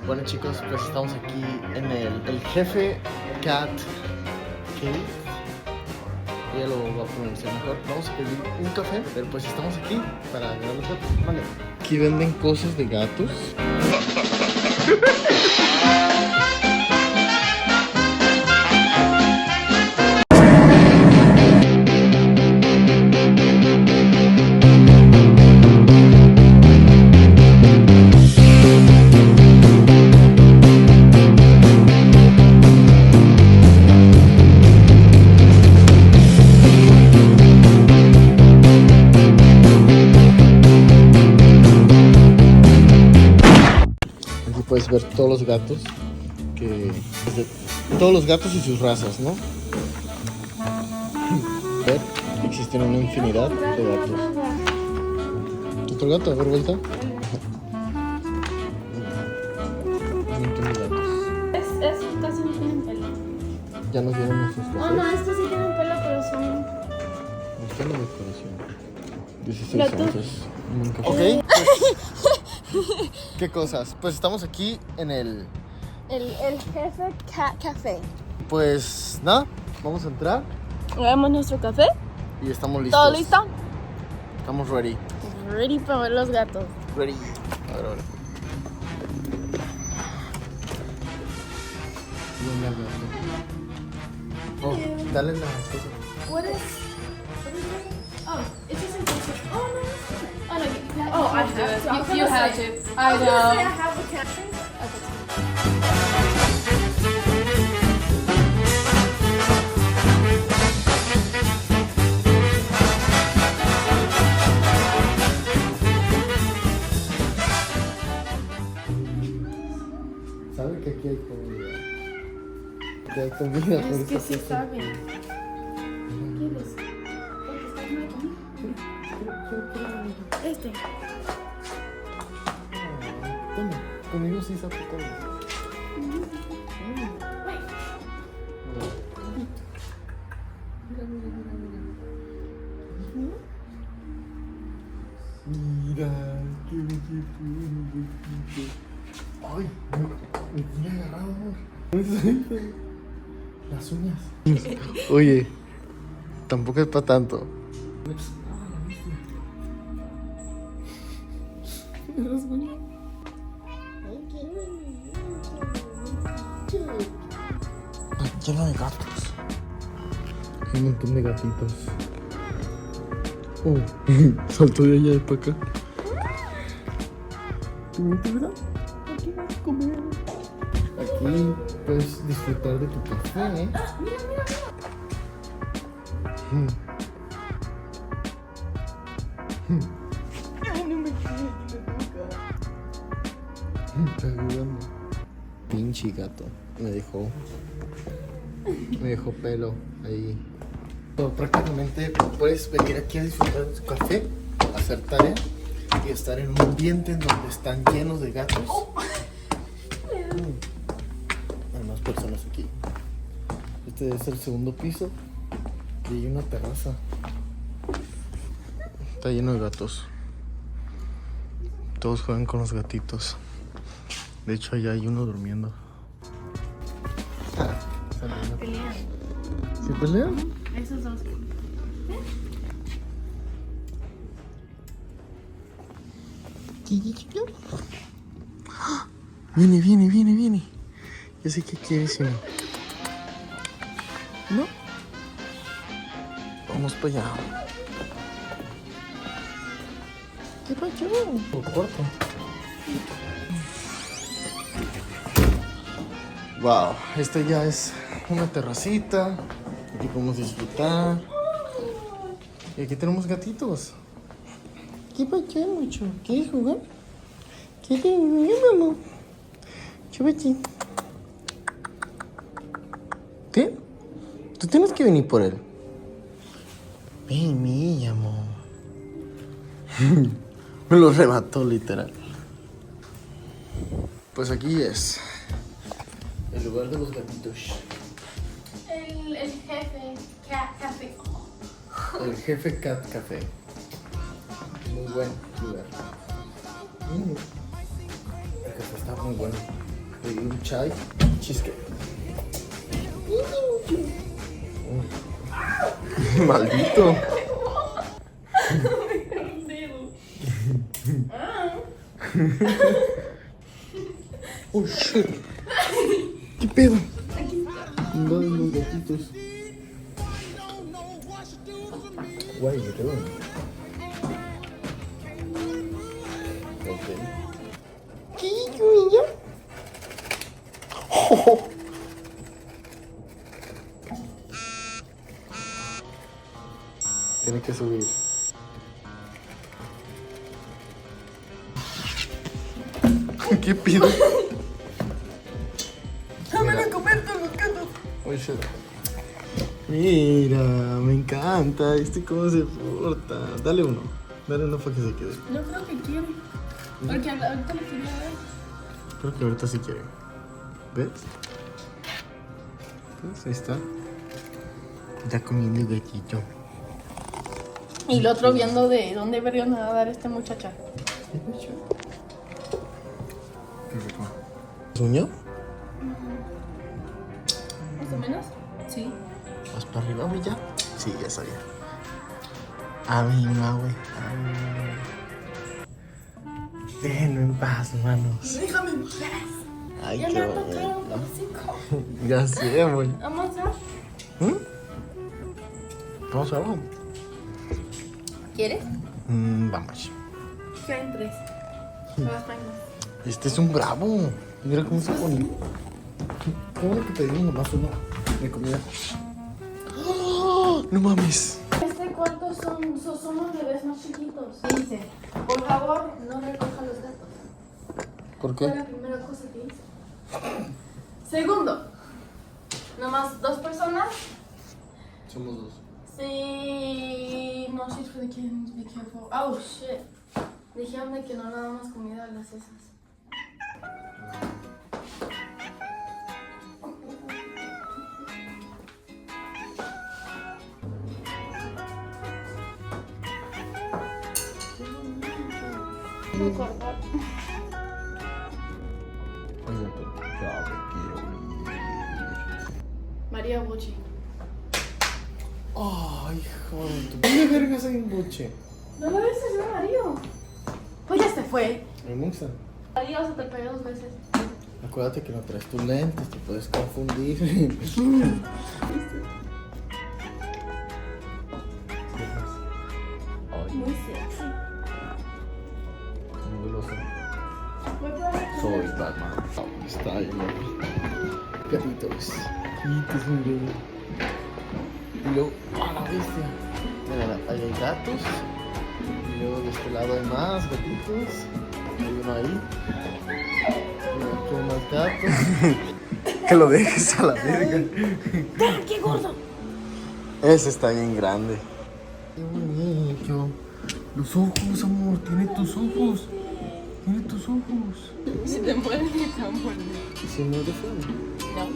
Bueno chicos, pues estamos aquí en el Jefe Cat Cave. Ella lo va a pronunciar mejor. Vamos a pedir un café, pero pues estamos aquí para ver los gatos. Vale. Aquí venden cosas de gatos. Aquí puedes ver todos los gatos, todos los gatos y sus razas, ¿no? Ver, existen una infinidad de gatos. ¿Otro gato? A ver, vuelta. Un montón de gatos. Es casi no tienen pelo. Ya nos dieron nuestros cafés. Oh, no, estos sí tienen pelo, pero son... Está la decoración. 16 Gatos. onzas. Ok, pues, ¿qué cosas? Pues estamos aquí en el... El Jefe Cat Café. Pues nada, vamos a entrar Hagamos nuestro café. y estamos listos. ¿Todo listo? Estamos ready. Ready para ver los gatos. Ready. A ver, ahora. Oh, dale la cosa. What is... Oh, it's just in case... Oh, no. Oh, no. Oh, I have to. You have to. I know. I have the cat. ¿Sabe que aquí hay comida? Aquí hay comida. por Es que eso sí está- sabe. ¿Quieres? ¿Porque estás muy comida? Este. Toma, conmigo sí sabe todo. Mira, qué bonito. Ay, me tiene agarrado. Las uñas. Oye, tampoco es para tanto. Las uñas. Lleno de gatos. Hay un montón de gatitos. Oh, saltó de allá para acá. ¿Qué bonito, verdad? Aquí vas a comer. Aquí puedes disfrutar de tu café, ¿eh? Ay, no me quiere, está jugando. Pinche gato. Me dejó pelo ahí. Prácticamente puedes venir aquí a disfrutar de tu café, hacer tarea y estar en un ambiente en donde están llenos de gatos. Hay más personas aquí. Este es el segundo piso y hay una terraza. Está lleno de gatos. Todos juegan con los gatitos. De hecho, allá hay uno durmiendo. Pelean. ¿Se pelean? Esos dos. Viene. Yo sé que quieres uno. ¿No? Vamos para allá. ¿Qué pasó? Lo corto. Wow, esta ya es una terracita. Aquí podemos disfrutar. Y aquí tenemos gatitos. ¿Qué pasó, mucho? ¿Quieres jugar? ¿Quieres jugar, mamá? Chúbate. ¿Qué? Tú tienes que venir por él. Ven, mi amor. Me lo remató, literal. Pues aquí es el lugar de los gatitos. El Jefe Cat Café. El Jefe Cat Café. Muy buen lugar. El café está muy bueno. Y un chai, cheesecake. Maldito. Oh shit. ¿Qué pedo? No, los gatitos. Guay, ¿qué pedo? Ok. ¿Qué niño? Oh. Tiene que subir. ¿Qué pido? Dame de comer con los gatos. Oh, shit. Mira, me encanta. ¿Cómo se porta? Dale uno para que se quede. No creo que quiere. Porque ahorita lo quería ver. Creo que ahorita sí quiere. ¿Ves? Pues ahí está. Está comiendo el gatito. Y el otro viendo de dónde verga me va a dar esta muchacha. Qué rico. ¿Sueño? Más o menos. Sí. ¿Vas para arriba, güey, ya? Sí, ya sabía. A mí, no, güey. Déjenme en paz, manos. Déjame en paz. Ay, Ya qué me ha bonito. tocado un hocico. Ya sé, güey. Vamos a. ¿Vamos a ver? ¿Quieres? Vamos. Quieren 3. Vas para más. Este es un bravo. Mira cómo se pone. Qué bueno que pedimos nomás uno de comida. ¡Oh! No mames. Este cuarto son los bebés más chiquitos. Dice, por favor, no recoja los gatos. ¿Por Fue qué? la primera cosa que hice. Segundo, nomás 2 personas. Somos dos. Sí, no, she's for the kittens, be careful. Oh shit. Dijeron de que no le damos comida a las esas. María Bucci. Ay, joder. ¿Dónde vergas hay un boche? ¿No lo ves? Es de Mario. Pues ya se fue. Me gusta. Adiós, se te pegué 2 veces. Acuérdate que no traes tus lentes, te puedes confundir. Muy sexy. Muy veloz. Voy a probar. Soy Batman. Está ahí, ¿no? Gatitos. Gatitos, muy bien. Y luego, ¡a la bestia! Mira, ahí hay gatos. Y luego de este lado hay más gatitos. Hay uno ahí. Y aquí hay más gatos. Que lo dejes a la verga. ¡Qué gordo! Ese está bien grande. Qué bonito. Los ojos, amor. Tiene tus ojos. Tiene tus ojos. Si te mueres, te va a morder. ¿Y si no te fue? No.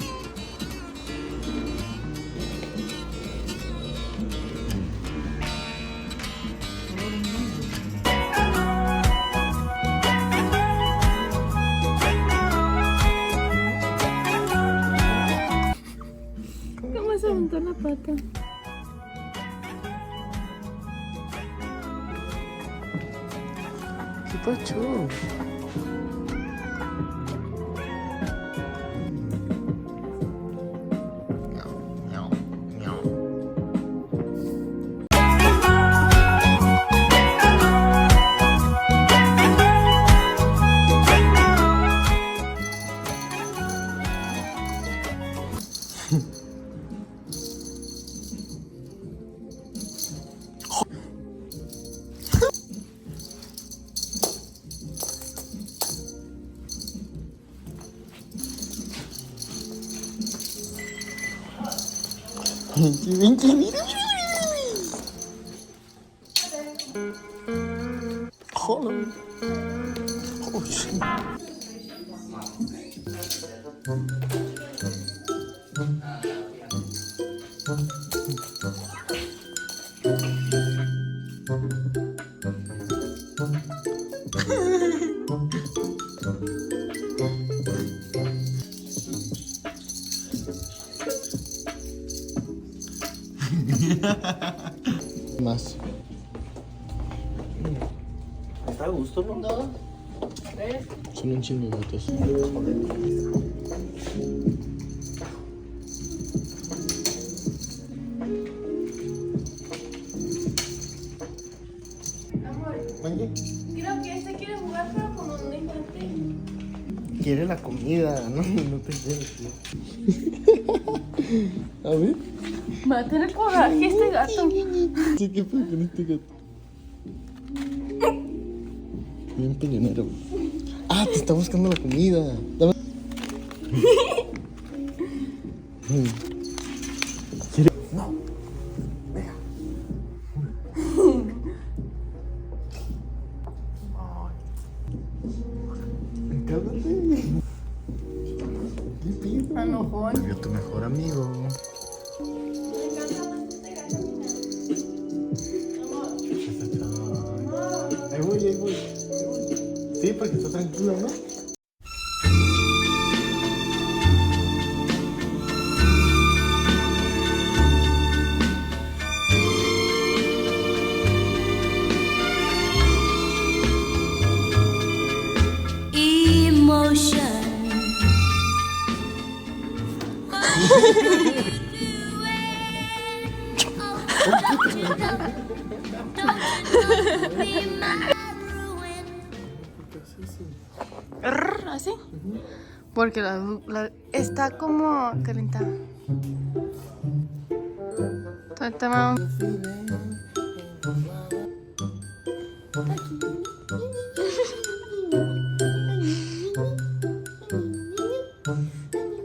¿Cómo se aventó la pata? ¿Qué pacho? Vinci, mira, Joder. Oh, shit. está a gusto, ¿no? 2, 3. Son un chingo de gatos. Amor, Oye, creo que este quiere jugar, pero como no intenté. quiere la comida, no te quieres. A ver. Va a tener coraje este gato. Sí, ¿qué fue con este gato? Bien peñonero. Ah, te está buscando la comida. Dame. ¿Quiere? No. Venga. Cálmate. ¿Qué pido? Enojón. Yo tu mejor amigo. Me encanta más este gato. Amor. Ahí voy, ahí voy. Sí, porque está tranquilo, ¿no? Emotion. ¿Así? Porque está como calentada.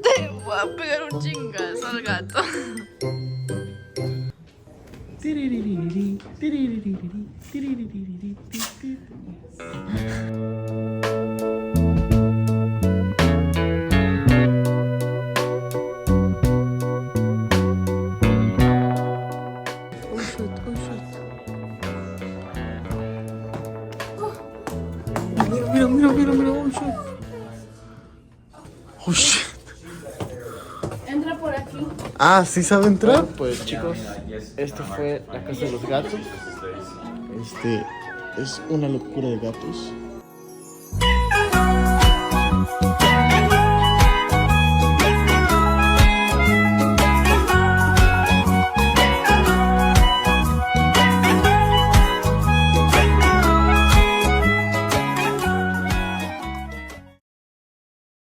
Te voy a pegar un chingazo al gato. Mira, oh shit. Oh shit. Entra por aquí. Ah, ¿sí sabe entrar? Pues chicos, esta fue la casa de los gatos. Es una locura de gatos.